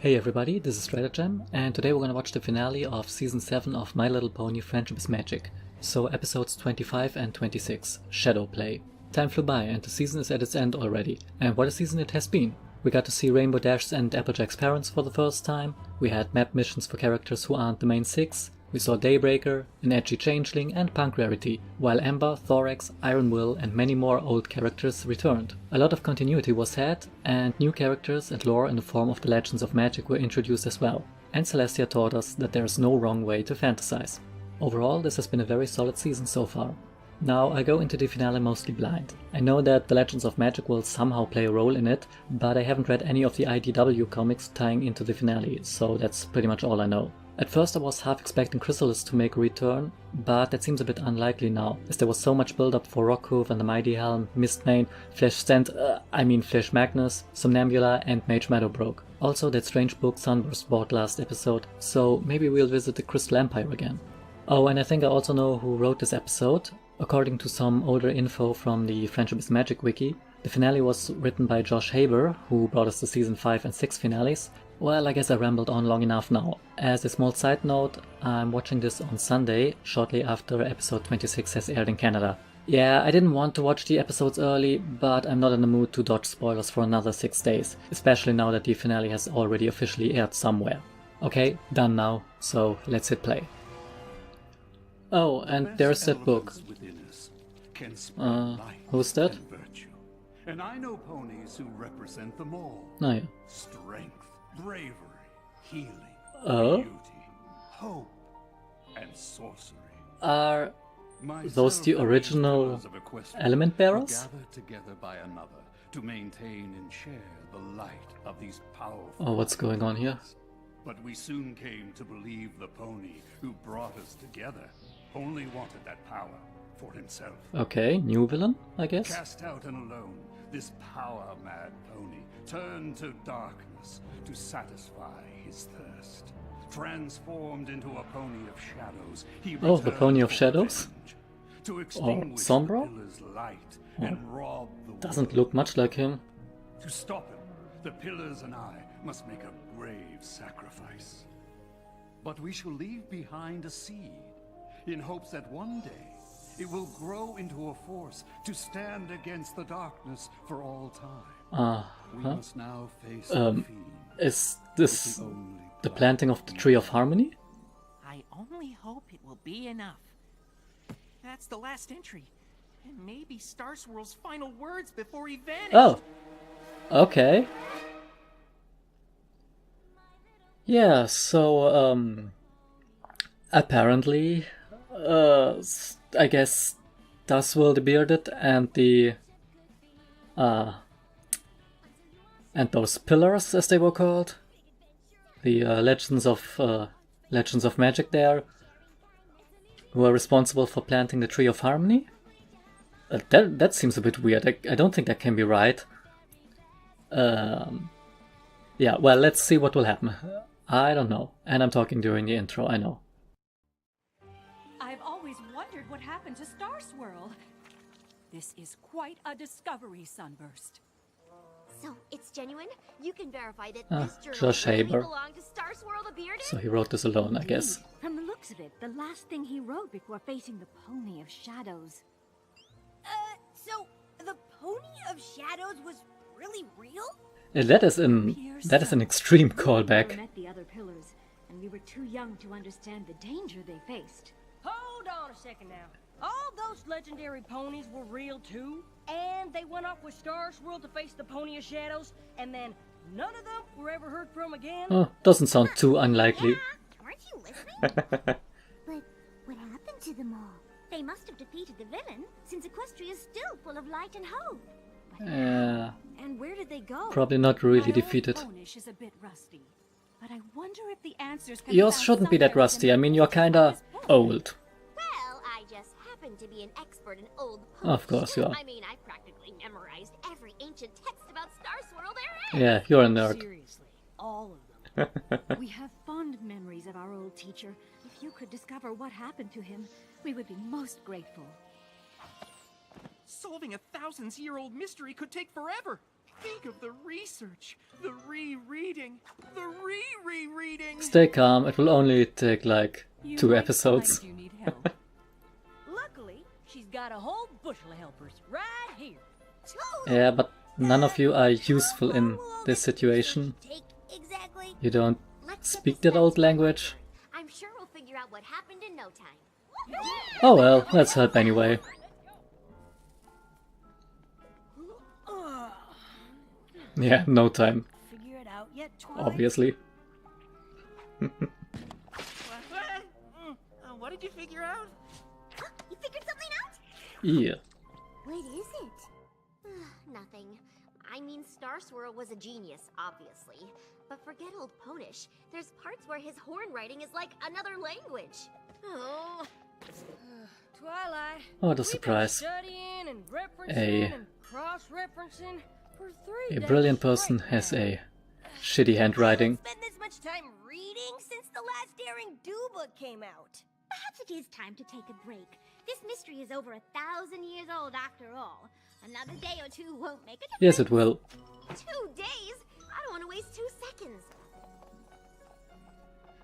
Hey everybody, this is Stratagem, and today we're gonna watch the finale of Season 7 of My Little Pony Friendship is Magic. So episodes 25 and 26, Shadow Play. Time flew by and the season is at its end already, and what a season it has been. We got to see Rainbow Dash's and Applejack's parents for the first time, we had map missions for characters who aren't the main six, we saw Daybreaker, an edgy changeling and Punk Rarity, while Ember, Thorax, Iron Will and many more old characters returned. A lot of continuity was had, and new characters and lore in the form of the Legends of Magic were introduced as well. And Celestia taught us that there is no wrong way to fantasize. Overall, this has been a very solid season so far. Now, I go into the finale mostly blind. I know that the Legends of Magic will somehow play a role in it, but I haven't read any of the IDW comics tying into the finale, so that's pretty much all I know. At first I was half expecting Chrysalis to make a return, but that seems a bit unlikely now, as there was so much build up for Rockhoof and the Mighty Helm, Mistmane, Flash Magnus, Somnambula and Mage Meadowbrook. Also that strange book Sunburst bought last episode, so maybe we'll visit the Crystal Empire again. Oh, and I think I also know who wrote this episode. According to some older info from the Friendship is Magic wiki, the finale was written by Josh Haber, who brought us the season 5 and 6 finales. Well, I guess I rambled on long enough now. As a small side note, I'm watching this on Sunday, shortly after episode 26 has aired in Canada. Yeah, I didn't want to watch the episodes early, but I'm not in the mood to dodge spoilers for another 6 days, especially now that the finale has already officially aired somewhere. Okay, done now, so let's hit play. Oh, and there's that book. Who's that? And I know ponies who represent them all. Oh yeah. Strength, bravery, healing, Oh? beauty, hope, and sorcery. Are those the original element bearers? Gathered together by another to maintain and share the light of these powerful. Oh, what's going on here? But we soon came to believe the pony who brought us together only wanted that power for himself. Okay, new villain, I guess. Cast out and alone, this power-mad pony turned to darkness to satisfy his thirst. Transformed into a pony of shadows, he Oh, the pony of shadows? to extinguish the Sombra? pillar's light and rob the Doesn't world. look much like him. To stop him, the pillars and I must make a grave sacrifice. But we shall leave behind a seed, in hopes that one day it will grow into a force to stand against the darkness for all time. We must now face the FiM, Is this the only the planting of the Tree of Harmony? I only hope it will be enough. That's the last entry. And maybe Star Swirl's final words before he vanished. Oh, okay. Yeah, so, apparently, I guess Duswell the Bearded and the, and those pillars, as they were called, the Legends of Magic there, who are responsible for planting the Tree of Harmony. That seems a bit weird. I don't think that can be right. Yeah, well, let's see what will happen. I don't know. And I'm talking during the intro, I know. I've always wondered what happened to Star Swirl. This is quite a discovery, Sunburst. So, it's genuine? You can verify that this journal Josh really Haber. belonged to Star Swirl the Bearded? So he wrote this alone, I guess. From the looks of it, the last thing he wrote before facing the Pony of Shadows. So the Pony of Shadows was really real? That is an extreme We callback. met the other pillars, and we were too young to understand the danger they faced. Hold on a second now. All those legendary ponies were real too, and they went off with Star Swirl to face the Pony of Shadows, and then none of them were ever heard from again? Oh, doesn't sound too unlikely. Yeah, weren't you listening? But what happened to them all? They must have defeated the villain, since Equestria is still full of light and hope. Yeah, And where did they go? probably not really My old defeated. Ponish is a bit rusty, but I wonder if the answers can Yours found shouldn't be that somewhere rusty. I within mean, the you're history of kinda this book. old. Well, I just happen to be an expert in old ponies. Of course you are. I mean, I practically memorized every ancient text about Star Swirl there is. Yeah, you're a nerd. Seriously, all of them. We have fond memories of our old teacher. If you could discover what happened to him, we would be most grateful. Solving a thousands-year-old mystery could take forever. Think of the research, the rereading, the Stay calm, it will only take like 2 episodes. You need help. Luckily, she's got a whole bushel of helpers right here. Yeah, but none of you are useful in this situation. Take exactly. You don't Let's speak that old language. I'm sure we'll figure out what happened in no time. Oh well, let's help anyway. Yeah, no time, Figure it out yet, Twilight? obviously. What did you figure out? You figured something out? Yeah. What is it? Nothing. I mean, Star Swirl was a genius, obviously. But forget old Ponish. There's parts where his horn writing is like another language. Oh. Twilight. What a we've been surprise. Studying and referencing A- and cross-referencing for 3 A days brilliant person straight has now. a shitty handwriting. Spend this much time reading since the last Daring Do book came out. Perhaps it is time to take a break. This mystery is over 1,000 years old after all. Another day or two won't make a difference. Yes, it will. 2 days? I don't want to waste 2 seconds.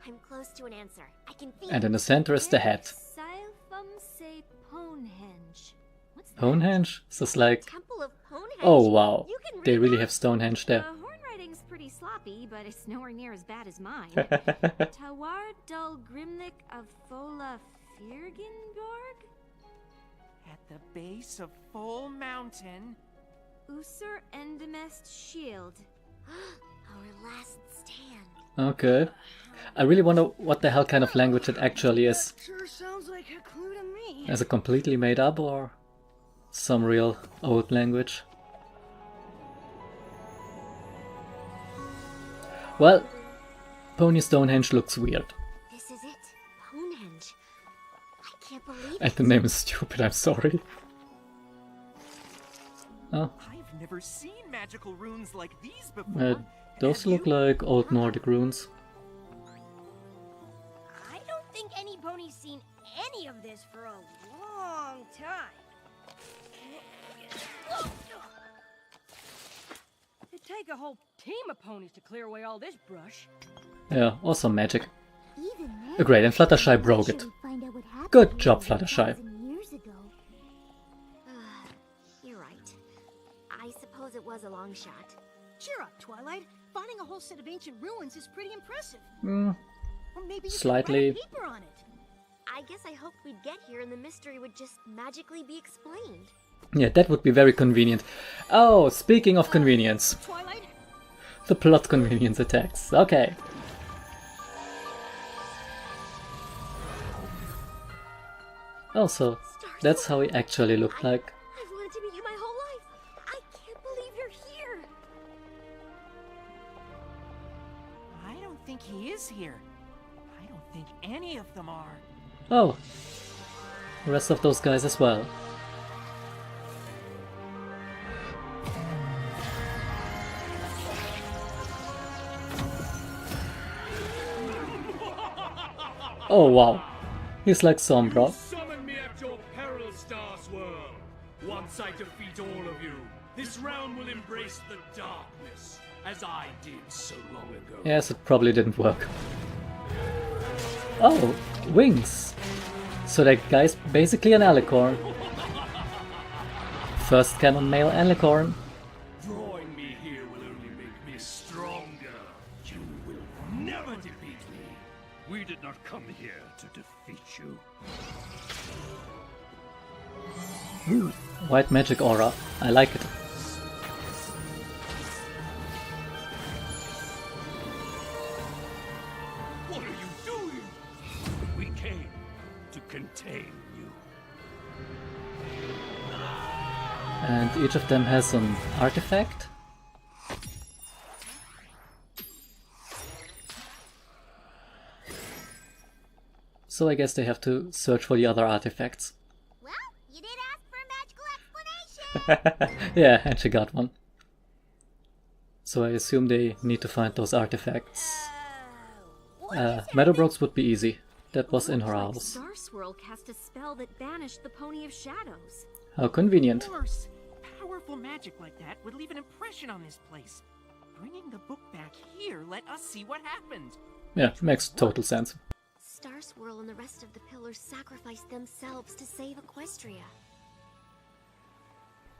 I'm close to an answer. I can feel And in the center is the head. Stonehenge? Is this like... Temple of Ponehenge. Oh wow, You can they read really that? have Stonehenge there. horn writing's pretty sloppy, but it's nowhere near as bad as mine. Tawar Dul Grimnik of Fola Firgingorg? At the base of Full Mountain. Usur Endemest Shield. Our last stand. Okay. I really wonder what the hell kind of language it actually is. Sure sounds like a clue to me. Is it completely made up or some real old language? Well, Pony Stonehenge looks weird. This is it. Ponehenge. I can't believe And it. the name is stupid, I'm sorry. Oh, I've never seen magical runes like these before. those Have look you? like old Nordic runes. I don't think any pony's seen any of this for a long time. It'd take a whole team of ponies to clear away all this brush. Yeah, also magic. Even then, Great, and Fluttershy broke it. should we find out what happened Good job, here Fluttershy. 1,000 years ago? You're right. I suppose it was a long shot. Cheer up, Twilight. Finding a whole set of ancient ruins is pretty impressive. Mm, Or maybe you Slightly. could write a paper on it. I guess I hoped we'd get here and the mystery would just magically be explained. yeah, that would be very convenient. Oh, speaking of convenience. Twilight, The plot convenience attacks. Okay. Also, that's how he actually looked like. I've wanted to meet you my whole life. I can't believe you're here. I don't think he is here. I don't think any of them are. Oh, the rest of those guys as well. Oh wow, he's like Sombra. Summon me at your peril, Star Swirl. Once I defeat all of you, this realm will embrace the darkness, as I did so long ago. Yes, it probably didn't work. Oh, wings. So that guy's basically an alicorn. First canon male alicorn. Drawing me here will only make me stronger. You will never defeat me. We did not come here to defeat you. White magic aura. I like it. What are you doing? We came to contain you. And each of them has an artifact. So I guess they have to search for the other artifacts. Well, you did ask for a magical explanation. Yeah, and she got one. So I assume they need to find those artifacts. Meadowbrooks would be easy. That was in her house. Star Swirl cast a spell that banished the Pony of Shadows. How convenient. Of course, powerful magic like that would leave an impression on this place. Bringing the book back here let us see what happened. Yeah, makes total sense. Star Swirl and the rest of the pillars sacrificed themselves to save Equestria.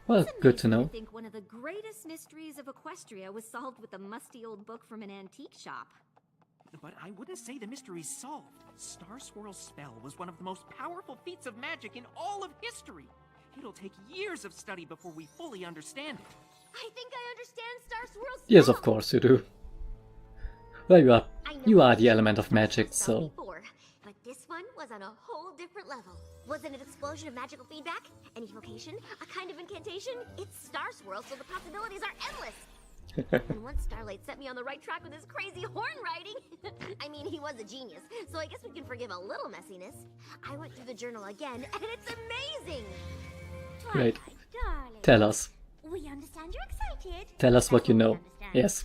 Well, It's good to amazing know. think one of the greatest mysteries of Equestria was solved with a musty old book from an antique shop. But I wouldn't say the mystery's solved. Star Swirl's spell was one of the most powerful feats of magic in all of history. It'll take years of study before we fully understand it. I think I understand Star Swirl's spell. Yes, of course you do. Well, you are the element of magic, spell so... before, but this one was on a whole different level. Was it an explosion of magical feedback? An evocation? A kind of incantation? It's Star Swirl, so the possibilities are endless. And once Starlight set me on the right track with his crazy horn riding. I mean, he was a genius, so I guess we can forgive a little messiness. I went through the journal again, and it's amazing! Great. Darling. Tell us. We understand you're excited. Tell us what you know. Understand. Yes.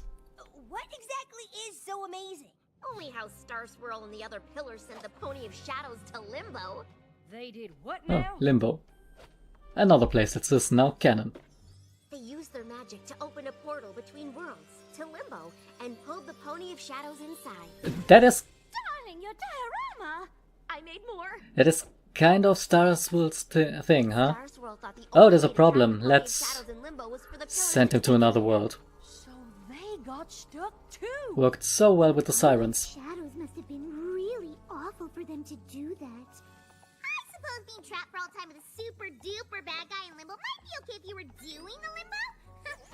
What exactly is so amazing? Only how Star Swirl and the other pillars sent the Pony of Shadows to Limbo. They did what Oh, now? Limbo. Another place that is now canon. They used their magic to open a portal between worlds, to Limbo, and pulled the Pony of Shadows inside. That is Darling, your diorama. I made more. That is kind of Star Swirl's thing, huh? Star Swirl thought the Oh, only there's a way to problem. trap the Pony of Let's Shadows in Limbo was for the pillars send him to another world. So they got stuck too. Worked so well with the sirens. Shadows must have been really awful for them to do that. I suppose being trapped for all time with a super duper bad guy in Limbo might be okay if you were doing the Limbo.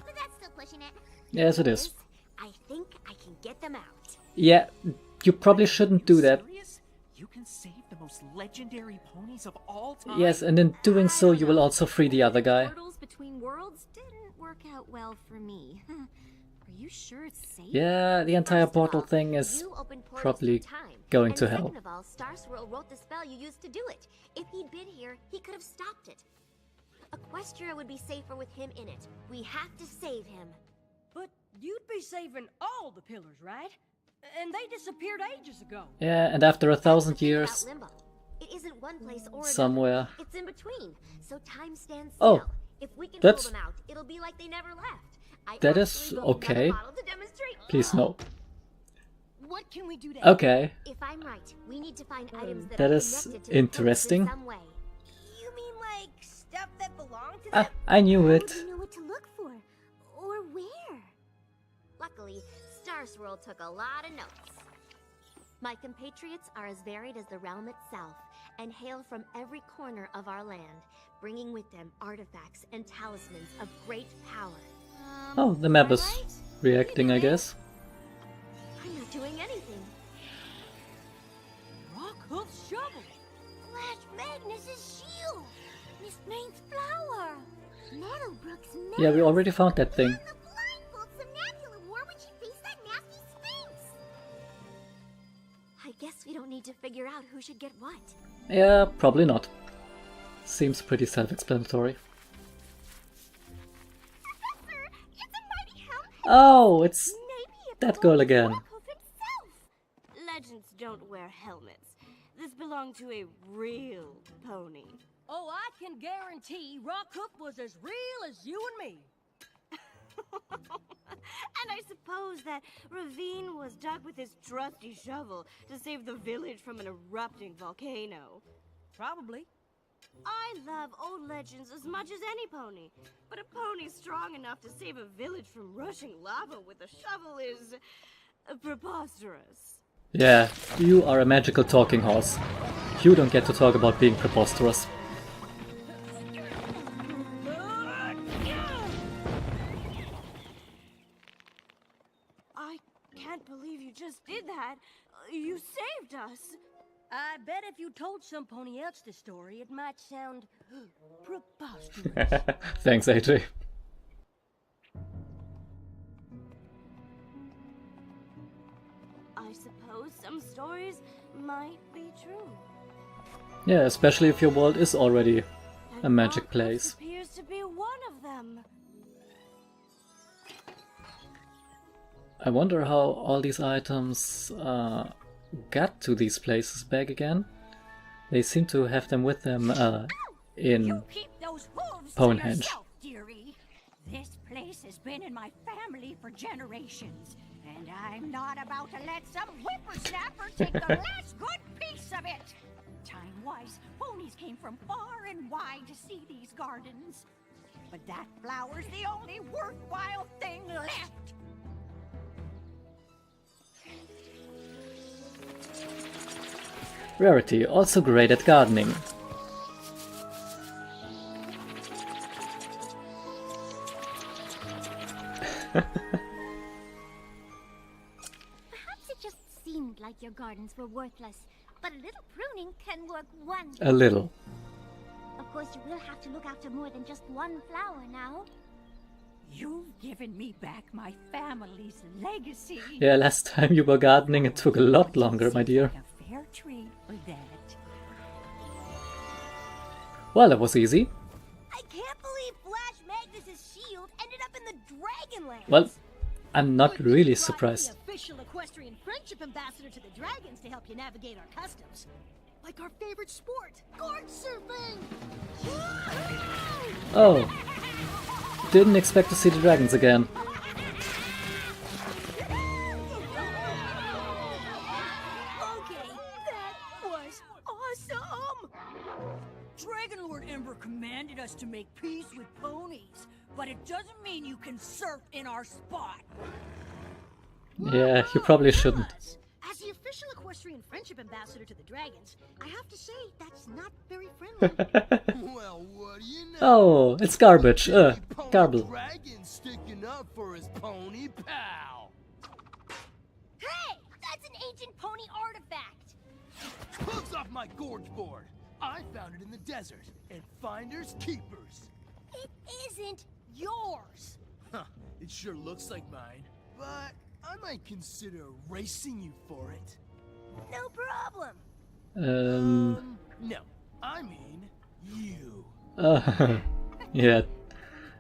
But that's still pushing it. Yes, it is. I think I can get them out. Yeah, you probably shouldn't do that. Serious? You can save the most legendary ponies of all time? Yes, and in doing so, you will also free the other guy. Portals between worlds didn't work out well for me. Are you sure it's safe? Yeah, the entire First of portal all, thing is you opened portals probably through time. going And to hell. second of all, Star Swirl wrote the spell you used to do it. If he'd been here, he could have stopped it. Equestria would be safer with him in it. We have to save him. But you'd be saving all the pillars, right? And they disappeared ages ago. Yeah, and after 1,000 years, About Limbo. It isn't one place or another. somewhere. It's in between, so time stands Oh, still. If we can that's- pull them out, it'll be like they never left. I That is actually built another okay. model to demonstrate. Please no. What can we do to Okay, If I'm right, we need to find items that that are is connected to the interesting. pillars in some way. You mean like stuff that belonged to Ah, I knew How it. do you know what to look for? Or where? Luckily, Star Swirl took a lot of notes. My compatriots are as varied as the realm itself, and hail from every corner of our land, bringing with them artifacts and talismans of great power. Oh, the map is Twilight? reacting, I guess. I'm not doing anything. Rockhoof's shovel? Flash Magnus's shield! Miss Main's flower! Meadowbrook's medal! Yeah, we already found that thing. The blindfold Somnambula wore when she faced that nasty Sphinx! I guess we don't need to figure out who should get what. Yeah, probably not. Seems pretty self-explanatory. Professor, it's a mighty helm. Oh, it's Maybe it that girl belongs to again. Rockhoof himself. Legends don't wear helmets. This belonged to a real pony. Oh, I can guarantee Rockhoof was as real as you and me. And I suppose that Ravine was dug with his trusty shovel to save the village from an erupting volcano. Probably. I love old legends as much as any pony, but a pony strong enough to save a village from rushing lava with a shovel is preposterous. Yeah, you are a magical talking horse. You don't get to talk about being preposterous. I can't believe you just did that. You saved us. I bet if you told some pony else the story, it might sound preposterous. Thanks, AJ. I suppose some stories might be true. Yeah, especially if your world is already a magic Rockhoof place. appears to be one of them. I wonder how all these items got to these places back again. They seem to have them with them in You keep those wolves to Ponehenge. yourself, dearie. This place has been in my family for generations, And I'm not about to let some whippersnapper take the last good piece of it. Time-wise, ponies came from far and wide to see these gardens. But that flower's the only worthwhile thing left. Rarity, also great at gardening. Perhaps it just seemed like your gardens were worthless, but a little pruning can work wonders. A little. Of course, you will have to look after more than just one flower now. You've given me back my family's legacy. Yeah, last time you were gardening it took a lot longer, my dear. A fair trade for that. Well, that was easy. I can't believe Flash Magnus's shield ended up in the Dragonlands. Well, I'm not really surprised. The official equestrian friendship ambassador to the dragons to help you navigate our customs. Like our favorite sport, gorge surfing! Oh. Didn't expect to see the dragons again. Okay, that was awesome! Dragon Lord Ember commanded us to make peace with ponies, but it doesn't mean you can surf in our spot. Yeah, you probably shouldn't. As the official equestrian friendship ambassador to the dragons, I have to say that's not very friendly. Well, what do you know? Oh, it's garbage. Garble. Dragon sticking up for his pony pal. Hey, that's an ancient pony artifact. Hooks off my gorge board. I found it in the desert, and finders keepers. It isn't yours. Huh, it sure looks like mine, but I might consider racing you for it. No problem. No, I mean you. Yeah,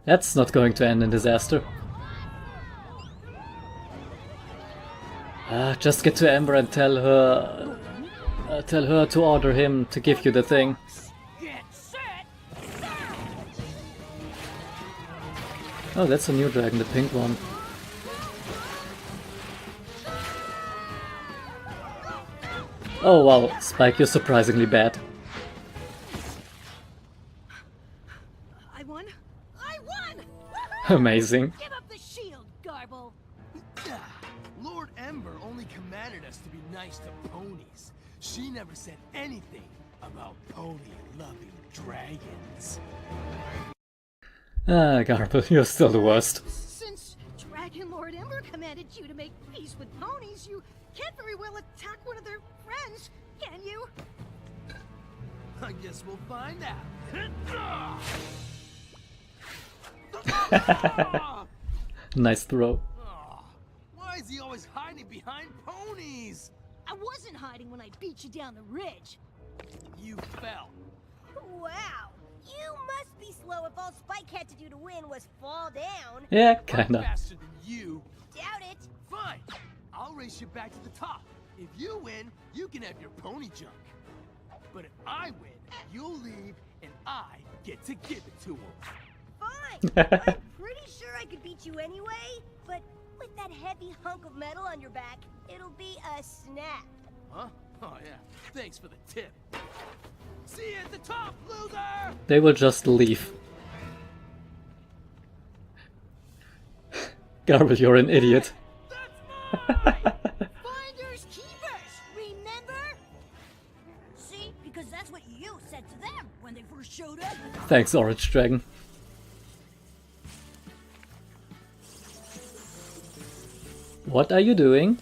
that's not going to end in disaster. Just get to Ember and tell her to order him to give you the thing. Get set! Oh, that's a new dragon, the pink one. Oh wow, Spike, you're surprisingly bad. I won! I won! Amazing. Give up the shield, Garble! Lord Ember only commanded us to be nice to ponies. She never said anything about pony-loving dragons. Garble, you're still the worst. Since Dragon Lord Ember commanded you to make peace with ponies, you can't very well attack one of their friends, can you? I guess we'll find out. Nice throw. Why is he always hiding behind ponies? I wasn't hiding when I beat you down the ridge. You fell. Wow, you must be slow if all Spike had to do to win was fall down. Yeah, I'm kinda. faster than you. Doubt it. Fine. I'll race you back to the top. If you win, you can have your pony junk. But if I win, you'll leave and I get to give it to him. Fine. I'm pretty sure I could beat you anyway, but with that heavy hunk of metal on your back, it'll be a snap. Huh? Oh yeah. Thanks for the tip. See you at the top, loser! They will just leave. Garble, you're an idiot. Finders keepers, remember? See, because that's what you said to them when they first showed up. Thanks, Orange Dragon. What are you doing?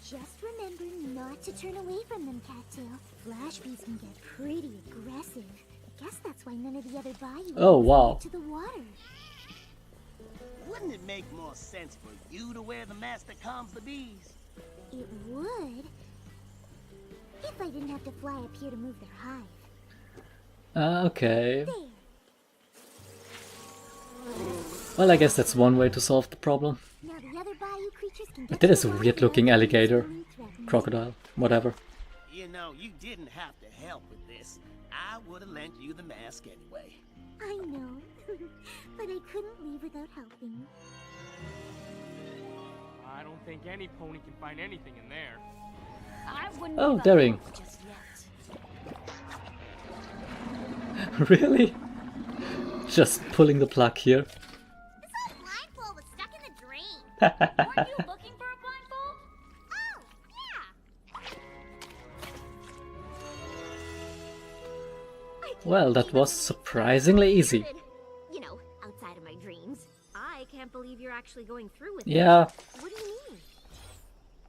Just remember not to turn away from them, Cattail. Flash bees can get pretty aggressive. I guess that's why none of the other Bayou Oh, wow. to the water. Wouldn't it make more sense for you to wear the mask that calms the bees? It would. If I didn't have to fly up here to move their hive. Okay. There. Well, I guess that's one way to solve the problem. Now the other Bayou creatures can But get that is to a the weird water looking without alligator. being threatened. Crocodile. Whatever. You know, you didn't have to help with this. I would have lent you the mask anyway. I know. But I couldn't leave without helping. I don't think any pony can find anything in there. I wouldn't Oh, give up daring. hope just yet. Really? Just pulling the plug here. This old blindfold was stuck in the drain. Weren't you looking for a blindfold? Oh, yeah. Well, that was surprisingly easy. You know, outside of my dreams. I can't believe you're actually going through with Yeah. this. What do you mean?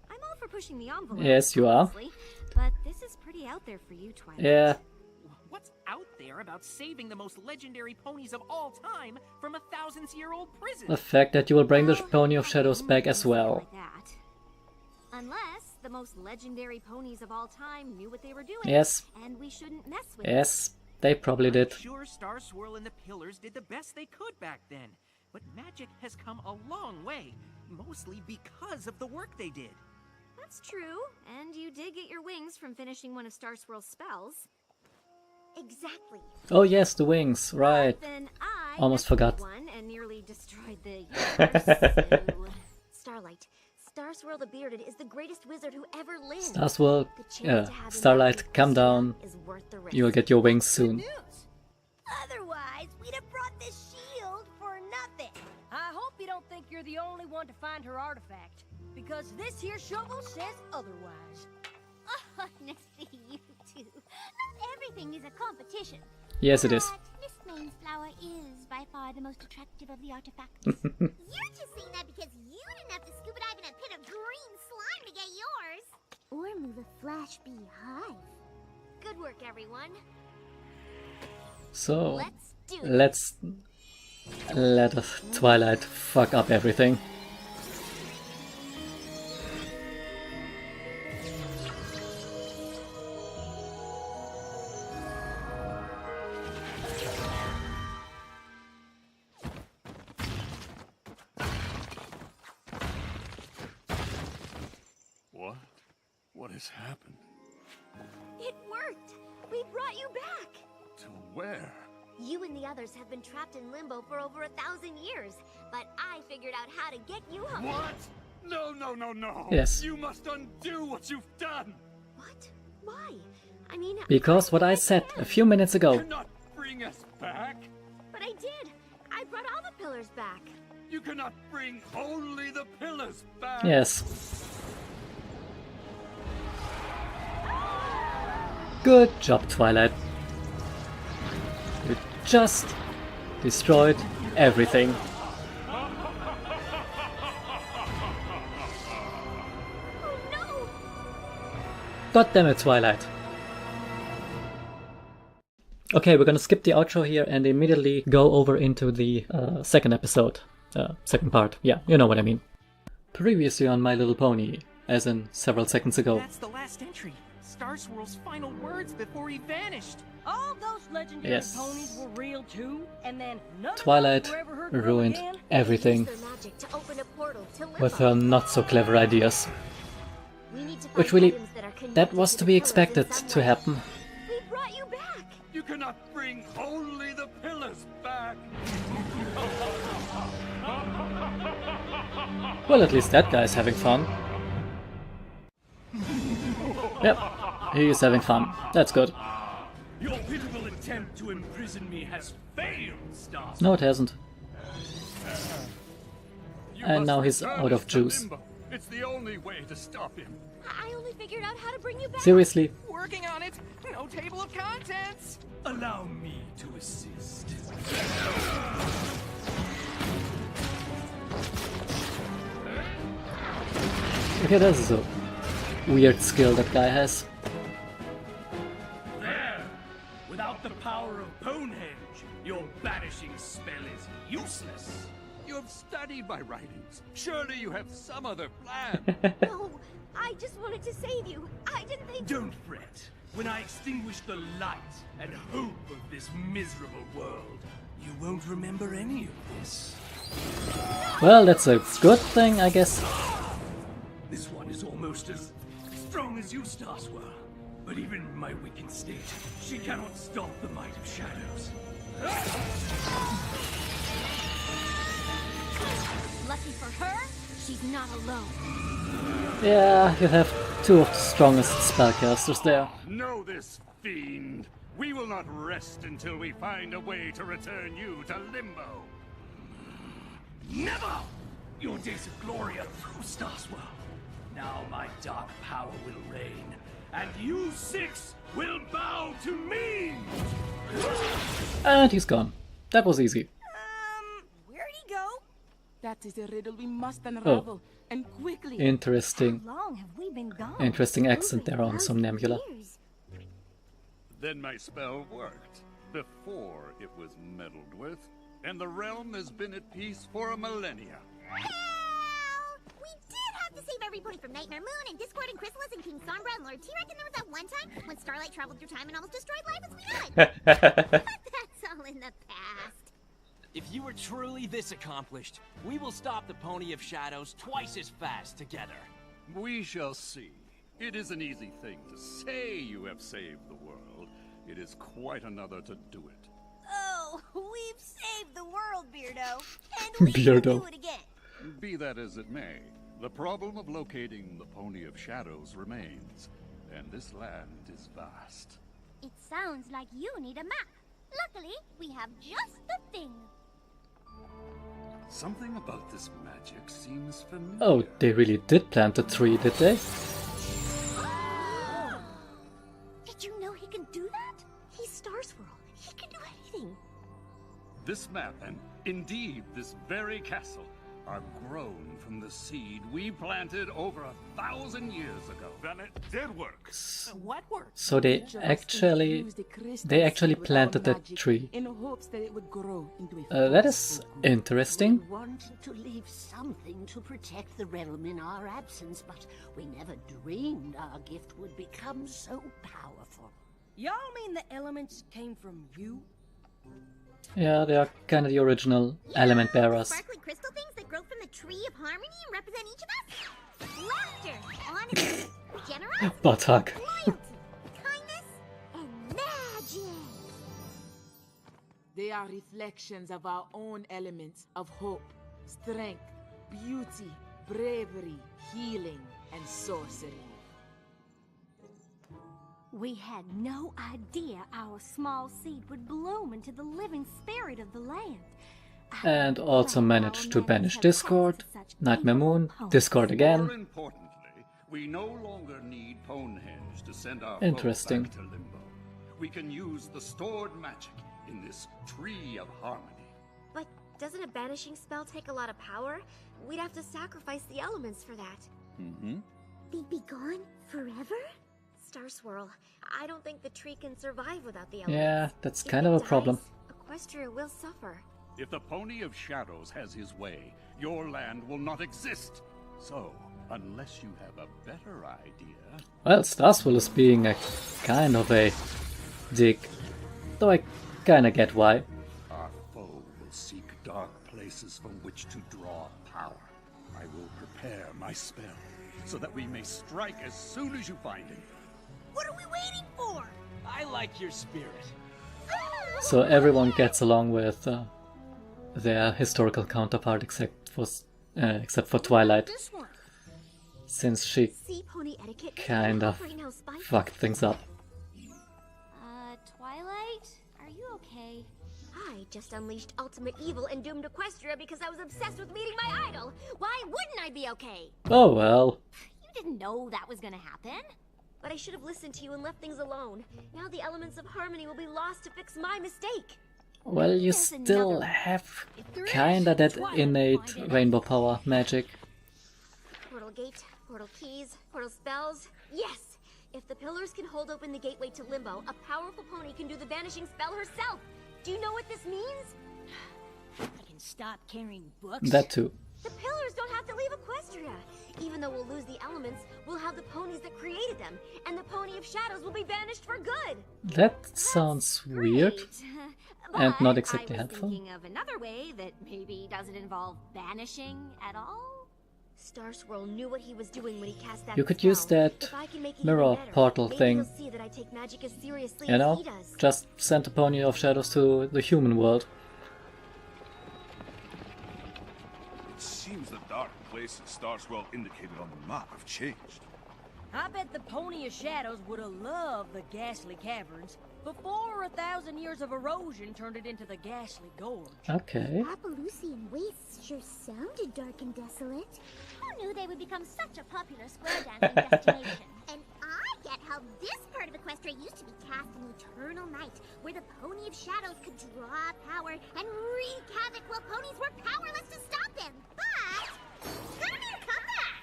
I'm all for pushing the envelope. Yes, you are. honestly, but this is pretty out there for you, Twilight. Yeah. What's out there about saving the most legendary ponies of all time from a thousands-year-old prison? The fact that you will bring the Well, Pony of I Shadows wouldn't back really as say it well. like that. Unless the most legendary ponies of all time knew what they were doing. Yes. And we shouldn't mess with Yes, they probably did. I'm sure Star Swirl and the Pillars did the best they could back then, but magic has come a long way, mostly because of the work they did. That's true, and you did get your wings from finishing one of Star Swirl's spells. Exactly. Oh yes, the wings, right. Then I Almost messed with forgot. one and nearly destroyed the universe. Starlight. Star Swirl the Bearded is the greatest wizard who ever lived. Starswirl, The chance to have him Starlight, back in calm this down. realm is worth the risk. You will get your wings soon. News. Otherwise, we'd have brought this shield for nothing. I hope you don't think you're the only one to find her artifact, because this here shovel says otherwise. Honestly, you two. Not everything is a competition. Yes, it is. But Miss Maine's flower is by far the most attractive of the artifacts. You're just saying that because you didn't have to scuba dive in a pit of green slime to get yours. Or move a flash beehive. Good work, everyone. So, Let's do it. let's let Twilight fuck up everything. What? What has happened? It worked. We brought you back. To where? You and the others have been trapped in limbo for over 1,000 years, but I figured out how to get you home. What? No, no, no, no! Yes. You must undo what you've done! What? Why? I mean, Because what I said a few minutes You ago. cannot bring us back! But I did. I brought all the pillars back. You cannot bring only the pillars back! Yes. Good job, Twilight. You just destroyed everything. Oh no! God damn it, Twilight. Okay, we're gonna skip the outro here and immediately go over into the second episode. Second part. Yeah, you know what I mean. Previously on My Little Pony, as in several seconds ago. That's the last entry. Star Swirl's final words before he vanished. All those legendary Yes. ponies were real too, and then none Twilight of us were ever heard of ruined again. everything Use their magic to open a portal to limbo. with her not so clever ideas. We need to find Which really, items that are that connected was to to the be pillars in expected some to way. happen. We brought you back. You cannot bring only the pillars back! Well, at least that guy's having fun. Yep, he is having fun. That's good. Your pitiful attempt to imprison me has failed, Star. No, it hasn't. You And must now he's return out of to juice. limbo. It's the only way to stop him. I only figured out how to bring you back. Seriously? Working on it. No table of contents. Allow me to assist. Okay, this is a weird skill that guy has. There! Without the power of Bonehenge, your banishing spell is useless. You have studied my writings. Surely you have some other plan. No, I just wanted to save you. I didn't think. Don't fret. When I extinguish the light and hope of this miserable world, you won't remember any of this. Well, that's a good thing, I guess. This one is almost as strong as you, Starswell. But even in my weakened state, she cannot stop the might of shadows. Lucky for her, she's not alone. Yeah, you have two of the strongest spellcasters there. Know this, fiend. We will not rest until we find a way to return you to Limbo. Never! Your days of glory are through, Starswell. Now my dark power will reign, and you six will bow to me! And he's gone. That was easy. Where'd he go? That is a riddle we must unravel, and quickly. Interesting. How long have we been gone? Interesting accent there on Somnambula. Then my spell worked, before it was meddled with, and the realm has been at peace for a millennia. We did have to save everybody from Nightmare Moon and Discord and Chrysalis and King Sombra and Lord T-Rex, and there was that one time when Starlight traveled through time and almost destroyed life as we know it. That's all in the past. If you were truly this accomplished, we will stop the Pony of Shadows twice as fast together. We shall see. It is an easy thing to say you have saved the world. It is quite another to do it. Oh, we've saved the world, Beardo. And we Beardo. can do it again. Be that as it may, the problem of locating the Pony of Shadows remains, and this land is vast. It sounds like you need a map. Luckily, we have just the thing. Something about this magic seems familiar. Oh, they really did plant a tree, did they? Did you know he can do that? He's Star Swirl. He can do anything. This map, and indeed this very castle, are grown from the seed we planted over 1,000 years ago. Then it did work. What worked? So they actually planted that tree. In hopes that it would grow into a That is interesting. We wanted to leave something to protect the realm in our absence, but we never dreamed our gift would become so powerful. Y'all mean the elements came from you? Yeah, they are kind of the original element bearers. Sparkly crystal things that grow from the tree of harmony and represent each of us? Laughter, honesty, generosity, Butthug. loyalty, kindness, and magic. They are reflections of our own elements of hope, strength, beauty, bravery, healing, and sorcery. We had no idea our small seed would bloom into the living spirit of the land. And also managed to banish Discord, Nightmare Moon, Discord More again. importantly, we no longer need Ponehenge to send our Interesting. foe back to Limbo. We can use the stored magic in this tree of harmony. But doesn't a banishing spell take a lot of power? We'd have to sacrifice the elements for that. Mm-hmm. They'd be gone forever? Star Swirl, I don't think the tree can survive without the elements. Yeah, that's If kind it of a dies, problem. Equestria will suffer. If the Pony of Shadows has his way, your land will not exist. So, unless you have a better idea... Well, Starswell is being a kind of a dick. Though I kinda get why. Our foe will seek dark places from which to draw power. I will prepare my spell, so that we may strike as soon as you find him. What are we waiting for? I like your spirit. So everyone gets along with their historical counterpart except for Twilight, This one. since she See pony etiquette? kind of Right now, Spike. fucked things up. Twilight? Are you okay? I just unleashed ultimate evil and doomed Equestria because I was obsessed with meeting my idol. Why wouldn't I be okay? Oh well. You didn't know that was gonna happen. But I should have listened to you and left things alone. Now the elements of harmony will be lost to fix my mistake. Well, you still have kinda that innate rainbow power magic. Portal gate, portal keys, portal spells. Yes! If the pillars can hold open the gateway to Limbo, a powerful pony can do the banishing spell herself. Do you know what this means? I can stop carrying books. That too. The pillars don't have to leave Equestria. Even though we'll lose the elements, we'll have the ponies that created them, and the Pony of Shadows will be banished for good. That sounds weird. And But not exactly I was helpful. thinking of another way that maybe doesn't involve banishing at all. Star Swirl knew what he was doing when he cast that You could spell. use that If I can make it mirror even better, portal maybe thing. he'll see that I take magic as seriously You as know? he does. Just send the Pony of Shadows to the human world. It seems the dark places Star Swirl indicated on the map have changed. I bet the Pony of Shadows would have loved the Ghastly Caverns before 1,000 years of erosion turned it into the Ghastly Gorge. Okay. Appaloosian wastes sure sounded dark and desolate. Who knew they would become such a popular square dancing destination? And I get how this part of Equestria used to be cast in eternal night, where the Pony of Shadows could draw power and wreak havoc while ponies were powerless to stop them. But it's gonna be a comeback.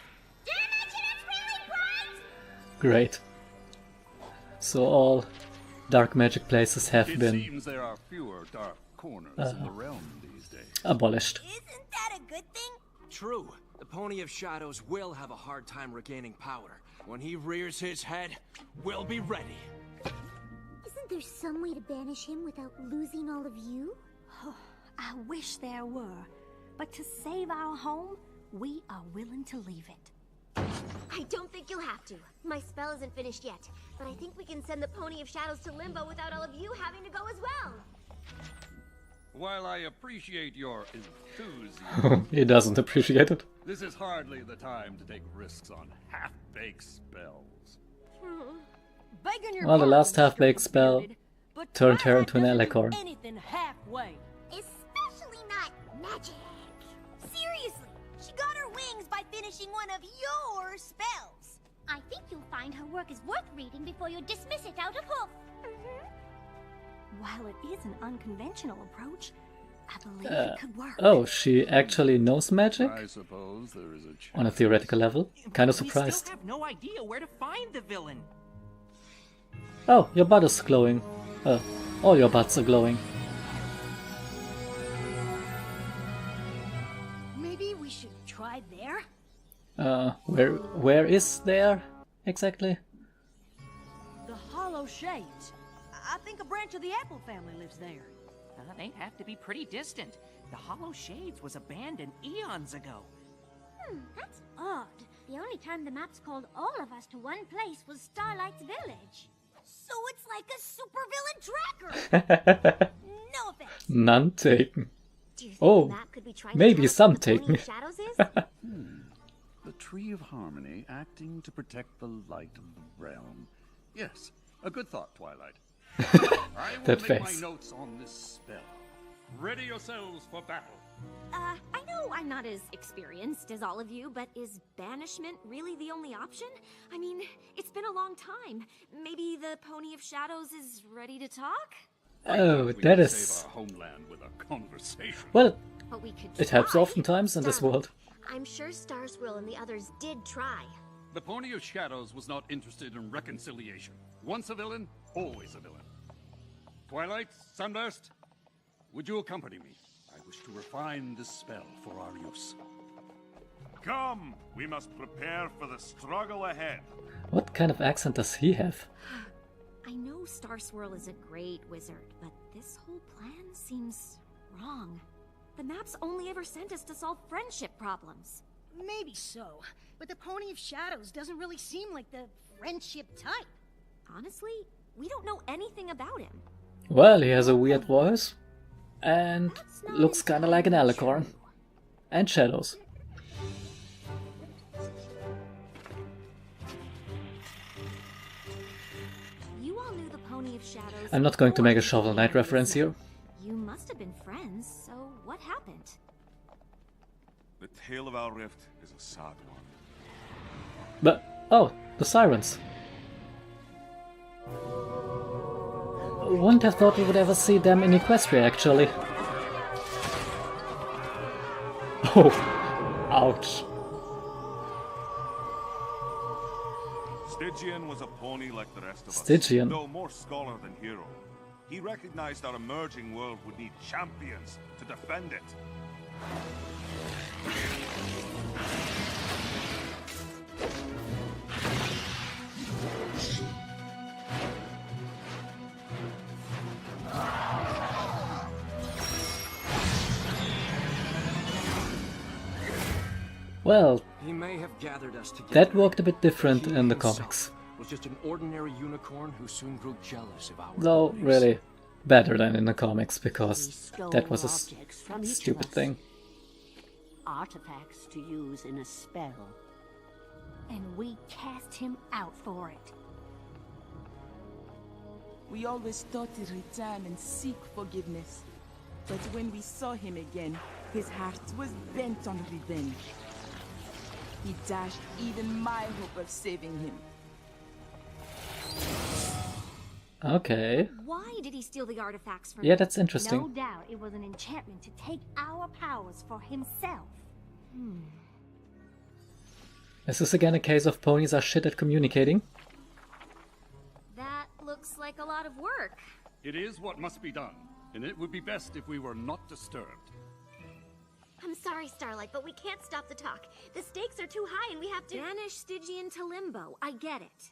Do you mention it's really bright? Great. So all dark magic places have It been seems there are fewer dark corners in the realm these days. abolished. Isn't that a good thing? True. The Pony of Shadows will have a hard time regaining power. When he rears his head, we'll be ready. Isn't there some way to banish him without losing all of you? I wish there were. But to save our home, we are willing to leave it. I don't think you'll have to. My spell isn't finished yet, but I think we can send the Pony of Shadows to Limbo without all of you having to go as well. While I appreciate your enthusiasm, He doesn't appreciate it. this is hardly the time to take risks on half-baked spells. Begging your Well, the pardon, last Mr. half-baked spell Bearded, but turned her Twilight into an doesn't do alicorn. anything halfway. Especially not magic. Seriously, she got her wings by finishing one of your spells. I think you'll find her work is worth reading before you dismiss it out of hoof. While it is an unconventional approach, I believe it could work. Oh, she actually knows magic? I suppose there is a chance. On a theoretical level? Kind of We surprised. still have no idea where to find the villain. Oh, your butt is glowing. All your butts are glowing. Maybe we should try there? Where is there exactly? The Hollow Shades. I think a branch of the Apple family lives there. They'd have to be pretty distant. The Hollow Shades was abandoned eons ago. That's odd. The only time the maps called all of us to one place was Starlight's Village. So it's like a supervillain tracker. No offense. None taken. Do you think Oh, the map could be trying to maybe tell us some what the Pony taken. of Shadows is? The Tree of Harmony acting to protect the light of the realm. Yes, a good thought, Twilight. I will That make face. my notes on this spell. Ready yourselves for battle. I know I'm not as experienced as all of you, but is banishment really the only option? I mean, it's been a long time. Maybe the Pony of Shadows is ready to talk? Oh, We that can is... save our homeland with a conversation. Well, But we could it helps try. oftentimes in this world. I'm sure Star Swirl and the others did try. The Pony of Shadows was not interested in reconciliation. Once a villain, always a villain. Twilight, Sunburst, would you accompany me? I wish to refine this spell for our use. Come! We must prepare for the struggle ahead. What kind of accent does he have? I know Star Swirl is a great wizard, but this whole plan seems wrong. The maps only ever sent us to solve friendship problems. Maybe so, but the Pony of Shadows doesn't really seem like the friendship type. Honestly, we don't know anything about him. Well, he has a weird voice. And looks kinda like an alicorn. And shadows. You all knew the Pony of Shadows. I'm not going to make a before Shovel Knight reference here. You must have been friends, so what happened? The tale of our rift is a sad one. But, oh, the sirens. Wouldn't have thought we would ever see them in Equestria, actually. Oh, ouch. Stygian was a pony like the rest of Stygian. us, though more scholar than hero. He recognized our emerging world would need champions to defend it. Well, He may have gathered us together. that worked a bit different He in the himself comics. was just an ordinary unicorn who soon grew jealous of our Though, ponies. really, better than in the comics, because He stole that was a objects from each of stupid us. thing. artifacts to use in a spell. And we cast him out for it. We always thought to return and seek forgiveness. But when we saw him again, his heart was bent on revenge. He dashed even my hope of saving him. Okay. Why did he steal the artifacts from Yeah, that's interesting. No doubt it was an enchantment to take our powers for himself. Is this again a case of ponies are shit at communicating? That looks like a lot of work. It is what must be done, and it would be best if we were not disturbed. I'm sorry, Starlight, but we can't stop the talk. The stakes are too high and we have to— Banish Stygian to Limbo. I get it.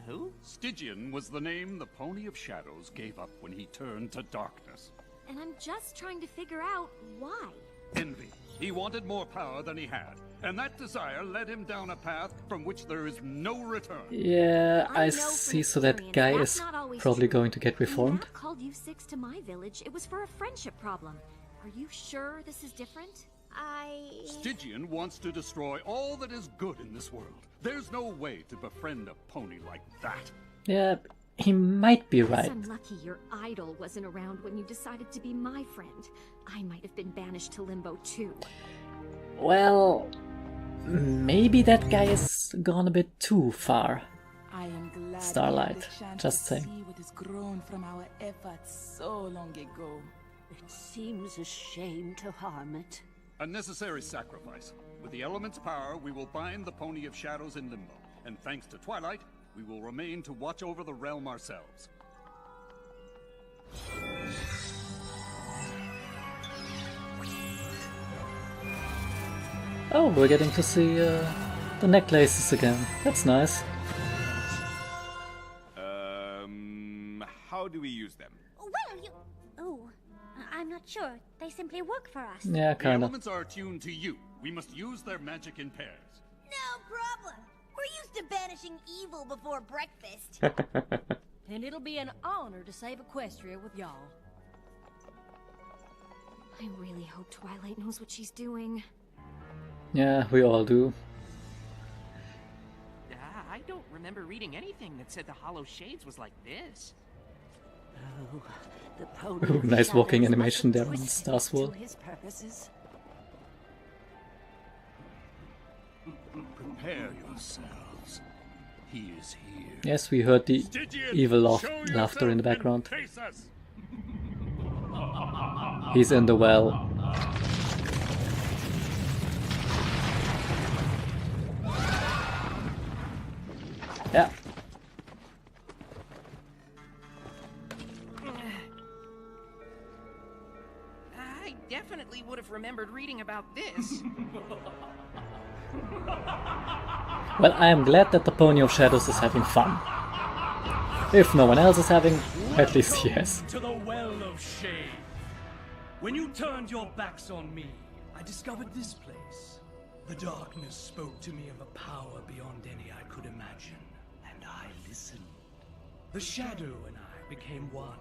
Who? Stygian was the name the Pony of Shadows gave up when he turned to darkness. And I'm just trying to figure out why. Envy. He wanted more power than he had, and that desire led him down a path from which there is no return. Yeah, I know see. from So that experience guy that's is not always probably true. going to get When reformed. Matt called you six to my village, it was for a friendship problem. Are you sure this is different? Stygian wants to destroy all that is good in this world. There's no way to befriend a pony like that. Yeah, he might be right. I'm lucky your idol wasn't around when you decided to be my friend. I might have been banished to Limbo too. Well, maybe that guy is gone a bit too far. I am glad Starlight, we had the chance just to saying. see what has grown from our efforts so long ago. It seems a shame to harm it. A necessary sacrifice. With the element's power, we will bind the Pony of Shadows in Limbo. And thanks to Twilight, we will remain to watch over the realm ourselves. Oh, we're getting to see the necklaces again. That's nice. How do we use them? Well, you... Oh, I'm not sure. They simply work for us. Yeah, The kinda. elements are attuned to you. We must use their magic in pairs. No problem. We're used to banishing evil before breakfast. And it'll be an honor to save Equestria with y'all. I really hope Twilight knows what she's doing. Yeah, we all do. I don't remember reading anything that said the Hollow Shades was like this. Oh, the Pony Ooh, of nice walking Shadows animation must there have on twisted Star it Swirl. to his purposes. Prepare yourselves. He is here. Yes, we heard the Stygian, evil show laughter in the yourself background. and face us. He's in the well. Yeah. I definitely would have remembered reading about this. Well, I am glad that the Pony of Shadows is having fun. If no one else is having, at least he has. To the Well of Shade. When you turned your backs on me, I discovered this place. The darkness spoke to me of a power beyond any I could imagine, and I listened. The Shadow and I became one.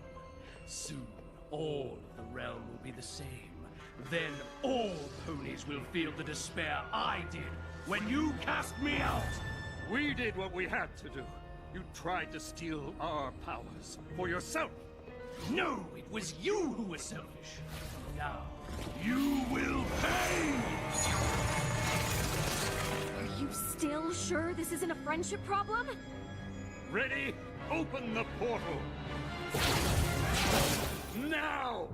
Soon, all of the realm will be the same. Then all ponies will feel the despair I did when you cast me out. We did what we had to do. You tried to steal our powers for yourself. No, it was you who were selfish. Now, you will pay! Are you still sure this isn't a friendship problem? Ready? Open the portal. Now!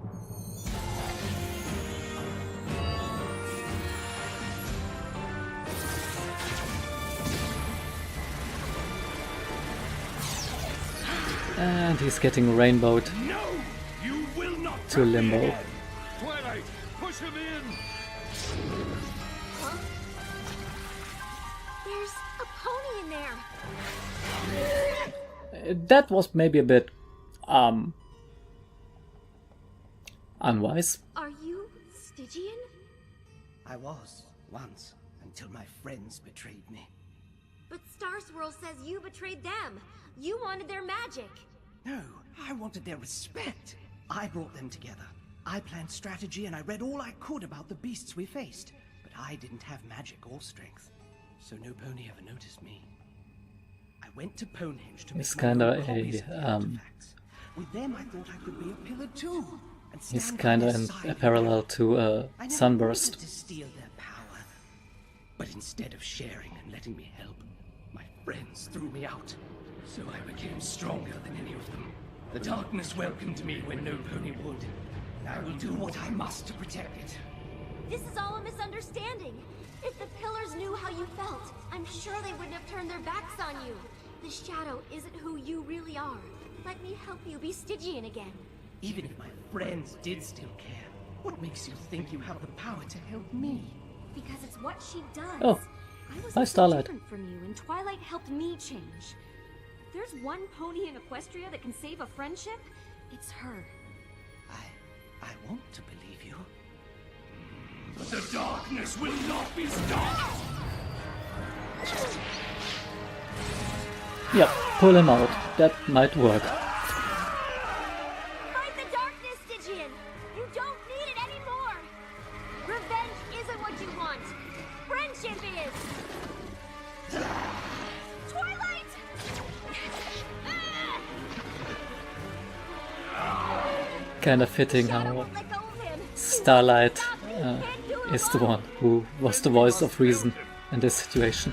And he's getting rainbowed No! You will not to Limbo. Twilight, push him in! Huh? There's a pony in there. That was maybe a bit, unwise. Are you Stygian? I was, once, until my friends betrayed me. But Star Swirl says you betrayed them. You wanted their magic. No, I wanted their respect. I brought them together. I planned strategy and I read all I could about the beasts we faced, but I didn't have magic or strength, so no pony ever noticed me. I went to Ponehenge to He's make my kinda own copies of the a artifacts. With them, I thought I could be a pillar too. And he's stand by kinda their in side a in parallel to I never Sunburst. wanted to steal their power, but instead of sharing and letting me help, my friends threw me out. So I became stronger than any of them. The darkness welcomed me when no pony would. I will do what I must to protect it. This is all a misunderstanding. If the pillars knew how you felt, I'm sure they wouldn't have turned their backs on you. The shadow isn't who you really are. Let me help you be Stygian again. Even if my friends did still care, what makes you think you have the power to help me? Because it's what she does. Oh, I was hi, so Starlight. different from you, and Twilight helped me change. If there's one pony in Equestria that can save a friendship, it's her. I want to believe you. But the darkness will not be stopped! Yep, pull him out. That might work. Fight the darkness, Stygian! You don't need it anymore! Revenge isn't what you want! Friendship is! Twilight! Kinda fitting how Starlight is the one who was the voice of reason in this situation.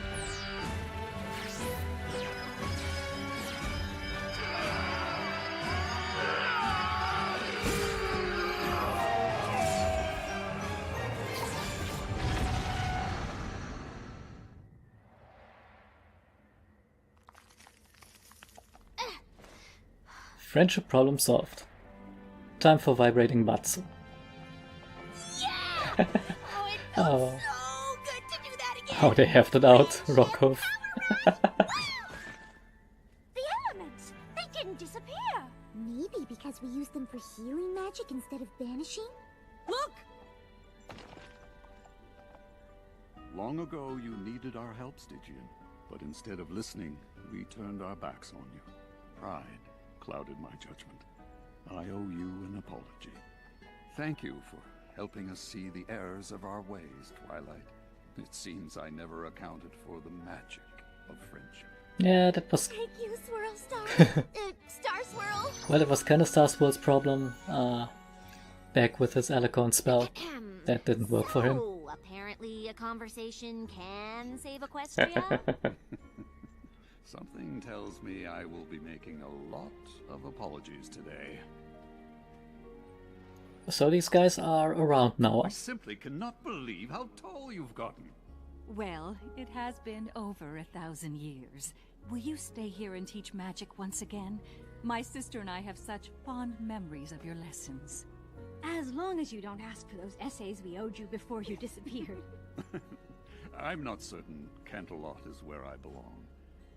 Friendship problem solved. Time for vibrating butts. Oh, how they have that out, Rockhoof. The elements! They didn't disappear! Maybe because we used them for healing magic instead of banishing? Look! Long ago, you needed our help, Stygian. But instead of listening, we turned our backs on you. Pride clouded my judgment. I owe you an apology. Thank you for helping us see the errors of our ways, Twilight. It seems I never accounted for the magic of friendship. Yeah, that was... Thank you, Swirl Star. Star Swirl. Well, it was kinda Star Swirl's problem back with his Alicorn spell. That didn't work for him. Oh, apparently a conversation can save Equestria? Something tells me I will be making a lot of apologies today. So these guys are around now. I simply cannot believe how tall you've gotten. Well, it has been over 1,000 years. Will you stay here and teach magic once again? My sister and I have such fond memories of your lessons. As long as you don't ask for those essays we owed you before you disappeared. I'm not certain Canterlot is where I belong.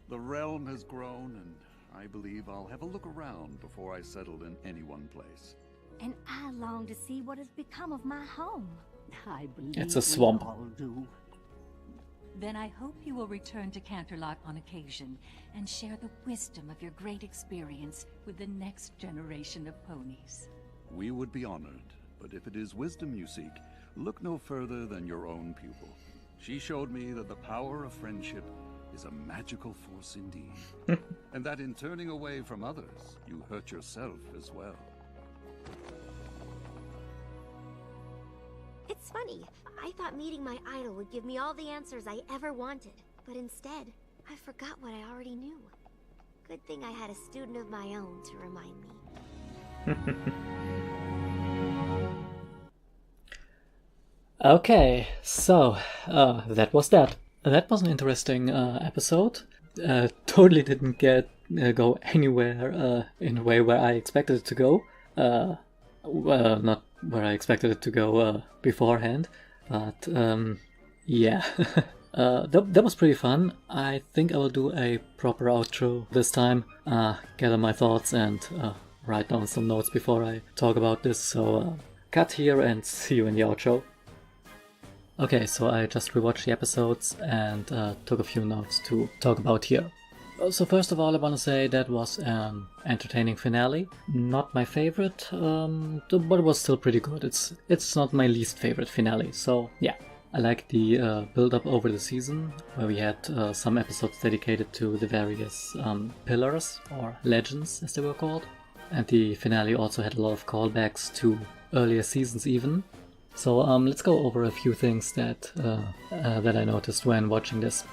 The realm has grown, and I believe I'll have a look around before I settle in any one place. And I long to see what has become of my home. I believe It's a swamp. we all do. Then I hope you will return to Canterlot on occasion and share the wisdom of your great experience with the next generation of ponies. We would be honored, but if it is wisdom you seek, look no further than your own pupil. She showed me that the power of friendship is a magical force indeed. And that in turning away from others, you hurt yourself as well. It's funny. I thought meeting my idol would give me all the answers I ever wanted. But instead, I forgot what I already knew. Good thing I had a student of my own to remind me. Okay, so that was that. That was an interesting episode. Totally didn't go anywhere in a way where I expected it to go. Well, not where I expected it to go beforehand, but yeah. That was pretty fun. I think I will do a proper outro this time, gather my thoughts and write down some notes before I talk about this, so cut here and see you in the outro. Okay, so I just rewatched the episodes and took a few notes to talk about here. So first of all, I want to say that was an entertaining finale. Not my favorite, but it was still pretty good. It's not my least favorite finale, so yeah. I like the build-up over the season, where we had some episodes dedicated to the various pillars, or legends as they were called. And the finale also had a lot of callbacks to earlier seasons even. So let's go over a few things that I noticed when watching this.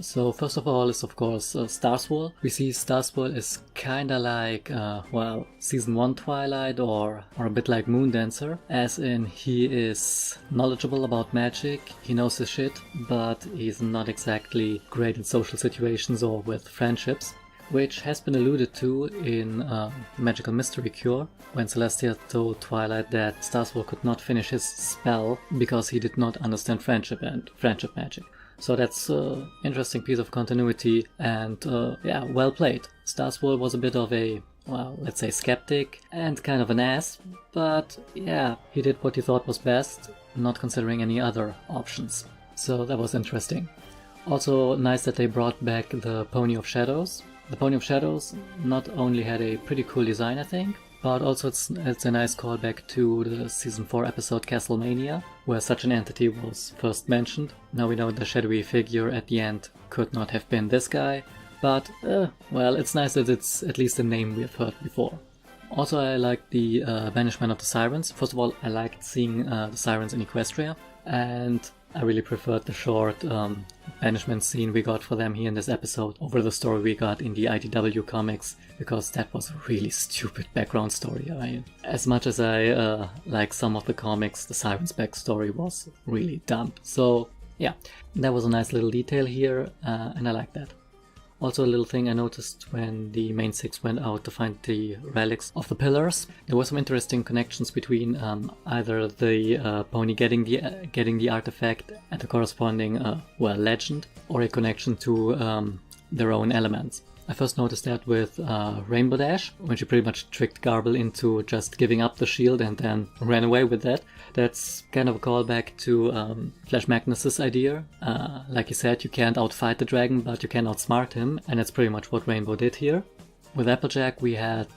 So first of all is of course Star Swirl. We see Star Swirl is kinda like, well, Season 1 Twilight or a bit like Moondancer, as in he is knowledgeable about magic, he knows his shit, but he's not exactly great in social situations or with friendships, which has been alluded to in Magical Mystery Cure, when Celestia told Twilight that Star Swirl could not finish his spell because he did not understand friendship and friendship magic. So that's an interesting piece of continuity, and yeah, well played. Star Swirl was a bit of a, well, let's say skeptic and kind of an ass, but yeah, he did what he thought was best, not considering any other options. So that was interesting. Also nice that they brought back the Pony of Shadows. The Pony of Shadows not only had a pretty cool design, I think, but also it's a nice callback to the Season 4 episode Castlemania, where such an entity was first mentioned. Now we know the shadowy figure at the end could not have been this guy, but well, it's nice that it's at least a name we have heard before. Also, I liked the banishment of the sirens. First of all, I liked seeing the sirens in Equestria, and I really preferred the short banishment scene we got for them here in this episode over the story we got in the IDW comics, because that was a really stupid background story. I mean, as much as I like some of the comics, the Sirens backstory was really dumb. So yeah, that was a nice little detail here, and I like that. Also a little thing I noticed when the main six went out to find the relics of the pillars. There were some interesting connections between either the pony getting the artifact and the corresponding well, legend, or a connection to their own elements. I first noticed that with Rainbow Dash, when she pretty much tricked Garble into just giving up the shield and then ran away with that. That's kind of a callback to Flash Magnus's idea. Like you said, you can't outfight the dragon, but you can outsmart him, and that's pretty much what Rainbow did here. With Applejack, we had,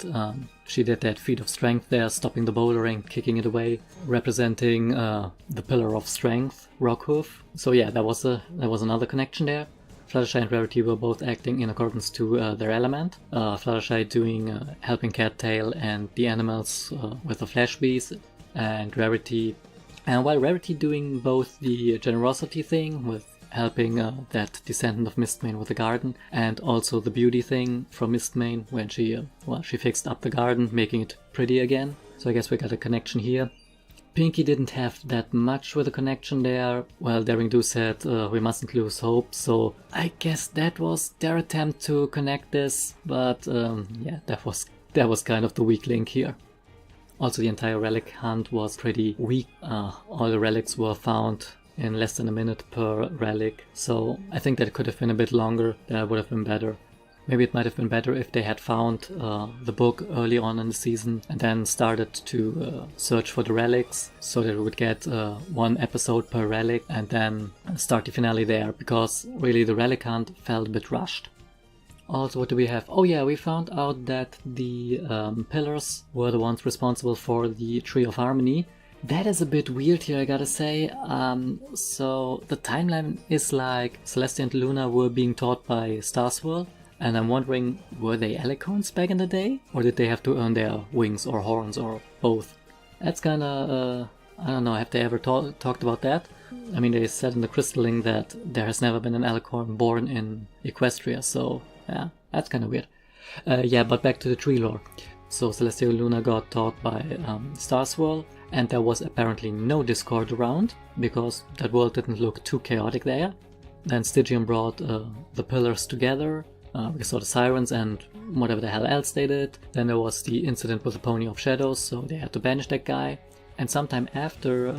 she did that feat of strength there, stopping the bouldering, kicking it away, representing the Pillar of Strength, Rockhoof. So yeah, that was another connection there. Fluttershy and Rarity were both acting in accordance to their element. Fluttershy doing helping Cattail and the animals with the Flash Bees, and Rarity, and while Rarity doing both the generosity thing with helping that descendant of Mistmane with the garden, and also the beauty thing from Mistmane when she fixed up the garden, making it pretty again. So I guess we got a connection here. Pinky didn't have that much with a connection there. Well, Daring Do said we mustn't lose hope, so I guess that was their attempt to connect this, but yeah, that was kind of the weak link here. Also, the entire relic hunt was pretty weak. All the relics were found in less than a minute per relic, so I think that it could have been a bit longer. That would have been better. Maybe it might have been better if they had found the book early on in the season and then started to search for the relics, so that we would get one episode per relic and then start the finale there, because really the relic hunt felt a bit rushed. Also, what do we have? Oh yeah, we found out that the pillars were the ones responsible for the Tree of Harmony. That is a bit weird here, I gotta say. So the timeline is like Celestia and Luna were being taught by Star Swirl, and I'm wondering, were they alicorns back in the day? Or did they have to earn their wings or horns or both? That's kinda, I don't know, have they ever talked about that? I mean, they said in the Crystalling that there has never been an alicorn born in Equestria, so yeah, that's kinda weird. Yeah, but back to the tree lore. So Celestia and Luna got taught by Star Swirl, and there was apparently no Discord around, because that world didn't look too chaotic there. Then Stygian brought the pillars together. We saw the sirens and whatever the hell else they did. Then there was the incident with the Pony of Shadows, so they had to banish that guy. And sometime after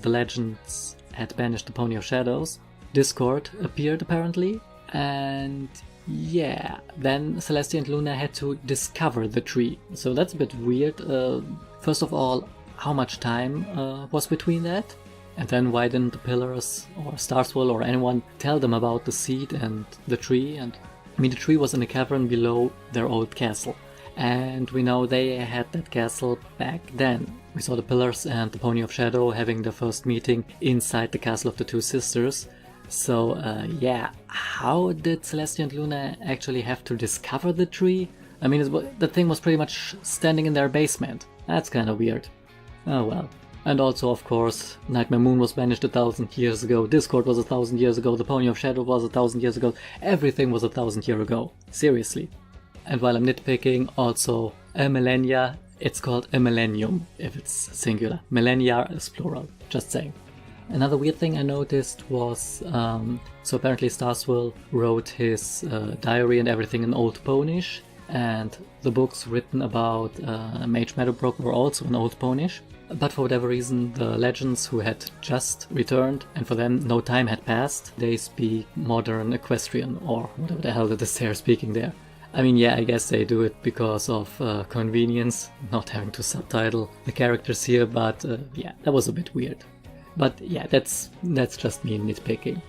the legends had banished the Pony of Shadows, Discord appeared apparently. And yeah, then Celestia and Luna had to discover the tree. So that's a bit weird. First of all, how much time was between that? And then why didn't the pillars or Star Swirl or anyone tell them about the seed and the tree? And I mean, the tree was in a cavern below their old castle, and we know they had that castle back then. We saw the pillars and the Pony of Shadow having their first meeting inside the castle of the two sisters. So yeah, how did Celestia and Luna actually have to discover the tree? I mean, the thing was pretty much standing in their basement. That's kind of weird. Oh well. And also, of course, Nightmare Moon was banished 1,000 years ago, Discord was 1,000 years ago, the Pony of Shadow was 1,000 years ago, everything was 1,000 years ago. Seriously. And while I'm nitpicking, also, a millennia, it's called a millennium, if it's singular. Millennia is plural, just saying. Another weird thing I noticed was, so apparently Starswirl wrote his diary and everything in Old Ponish, and the books written about Mage Meadowbrook were also in Old Ponish. But for whatever reason, the legends who had just returned, and for them no time had passed, they speak modern Equestrian, or whatever the hell it is they're speaking there. I mean, yeah, I guess they do it because of convenience, not having to subtitle the characters here, but yeah, that was a bit weird. But yeah, that's just me nitpicking.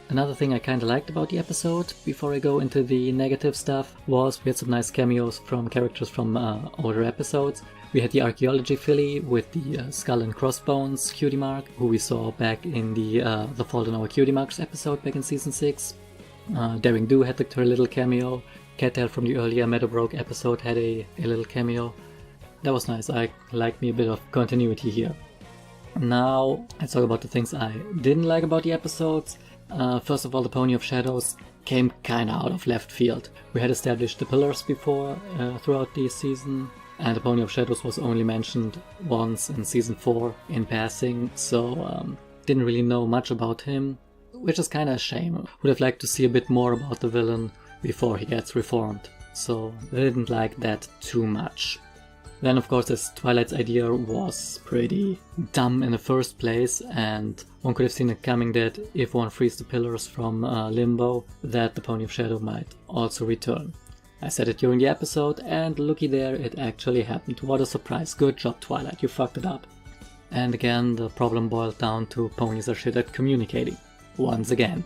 Another thing I kinda liked about the episode, before I go into the negative stuff, was we had some nice cameos from characters from older episodes. We had the archaeology filly with the skull and crossbones cutie mark, who we saw back in the Fault in Our Cutie Marks episode back in season 6. Daring Do had her little cameo. Cattail from the earlier Meadowbrook episode had a little cameo. That was nice, I liked me a bit of continuity here. Now, let's talk about the things I didn't like about the episodes. First of all, the Pony of Shadows came kinda out of left field. We had established the pillars before, throughout the season, and the Pony of Shadows was only mentioned once in season 4 in passing, so didn't really know much about him, which is kinda a shame. Would have liked to see a bit more about the villain before he gets reformed, so I didn't like that too much. Then of course this Twilight's idea was pretty dumb in the first place, and one could have seen it coming that if one frees the pillars from limbo, that the Pony of Shadow might also return. I said it during the episode, and looky there, it actually happened. What a surprise. Good job, Twilight, you fucked it up. And again, the problem boiled down to ponies are shit at communicating. Once again.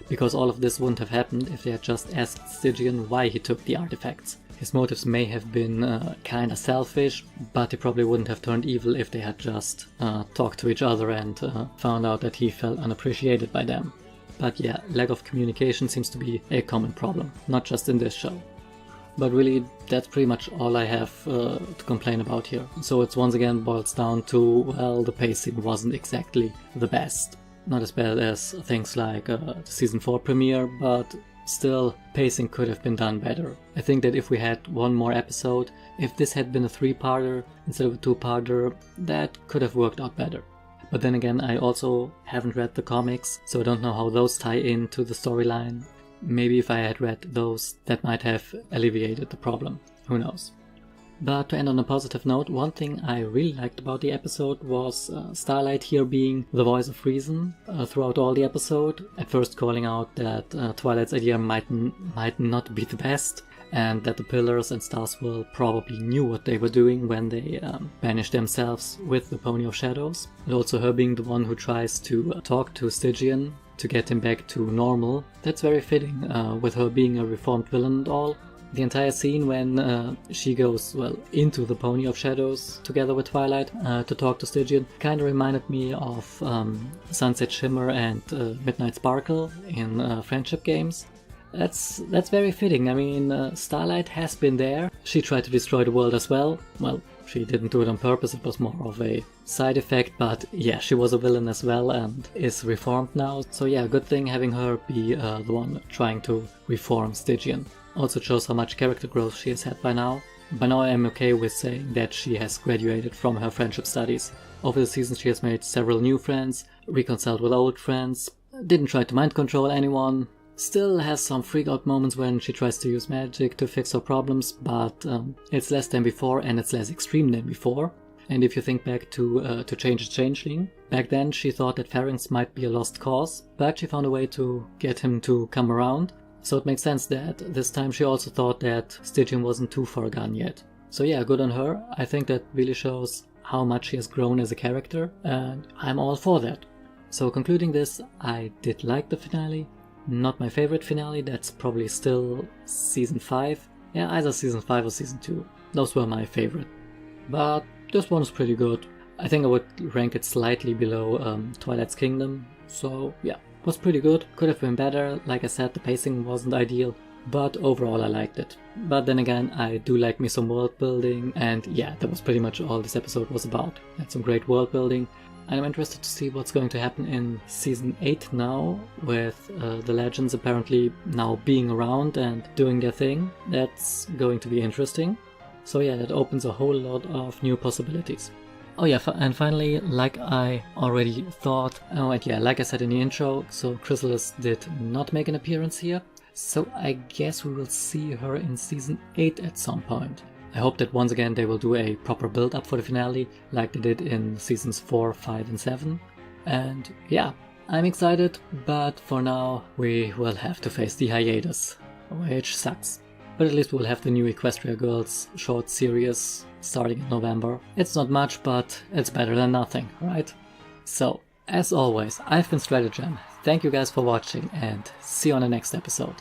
Because all of this wouldn't have happened if they had just asked Stygian why he took the artifacts. His motives may have been kinda selfish, but he probably wouldn't have turned evil if they had just talked to each other and found out that he felt unappreciated by them. But yeah, lack of communication seems to be a common problem, not just in this show. But really, that's pretty much all I have to complain about here. So it's once again boils down to, well, the pacing wasn't exactly the best. Not as bad as things like the season 4 premiere, but still, pacing could have been done better. I think that if we had one more episode, if this had been a 3-parter instead of a 2-parter, that could have worked out better. But then again, I also haven't read the comics, so I don't know how those tie into the storyline. Maybe if I had read those, that might have alleviated the problem. Who knows? But to end on a positive note, one thing I really liked about the episode was Starlight here being the voice of reason throughout all the episode. At first calling out that Twilight's idea might not be the best, and that the Pillars and Starswirl probably knew what they were doing when they banished themselves with the Pony of Shadows. And also her being the one who tries to talk to Stygian to get him back to normal. That's very fitting, with her being a reformed villain and all. The entire scene when she goes, well, into the Pony of Shadows together with Twilight to talk to Stygian kind of reminded me of Sunset Shimmer and Midnight Sparkle in Friendship Games. That's very fitting. I mean, Starlight has been there. She tried to destroy the world as well. Well, she didn't do it on purpose, it was more of a side effect, but yeah, she was a villain as well and is reformed now. So yeah, good thing having her be the one trying to reform Stygian. Also shows how much character growth she has had by now. By now I am okay with saying that she has graduated from her friendship studies. Over the season she has made several new friends, reconciled with old friends, didn't try to mind control anyone, still has some freak out moments when she tries to use magic to fix her problems, but it's less than before and it's less extreme than before. And if you think back to Change the Changeling, back then she thought that Pharynx might be a lost cause, but she found a way to get him to come around. So it makes sense that this time she also thought that Stygian wasn't too far gone yet. So yeah, good on her. I think that really shows how much she has grown as a character, and I'm all for that. So concluding this, I did like the finale. not my favorite finale, that's probably still Season 5. Yeah, either Season 5 or Season 2. Those were my favorite. But this one is pretty good. I think I would rank it slightly below Twilight's Kingdom. So yeah, was pretty good. Could have been better. Like I said, the pacing wasn't ideal. But overall I liked it. But then again, I do like me some world building, and yeah, that was pretty much all this episode was about. Had some great world building. I'm interested to see what's going to happen in Season 8 now, with the legends apparently now being around and doing their thing. That's going to be interesting. So yeah, that opens a whole lot of new possibilities. Oh yeah, and finally, like I already thought, oh and yeah, like I said in the intro, so Chrysalis did not make an appearance here. So I guess we will see her in Season 8 at some point. I hope that once again they will do a proper build-up for the finale, like they did in Seasons 4, 5 and 7. And yeah, I'm excited, but for now we will have to face the hiatus, which sucks. But at least we'll have the new Equestria Girls short series starting in November. It's not much, but it's better than nothing, right? So, as always, I've been Stratagem. Thank you guys for watching, and see you on the next episode.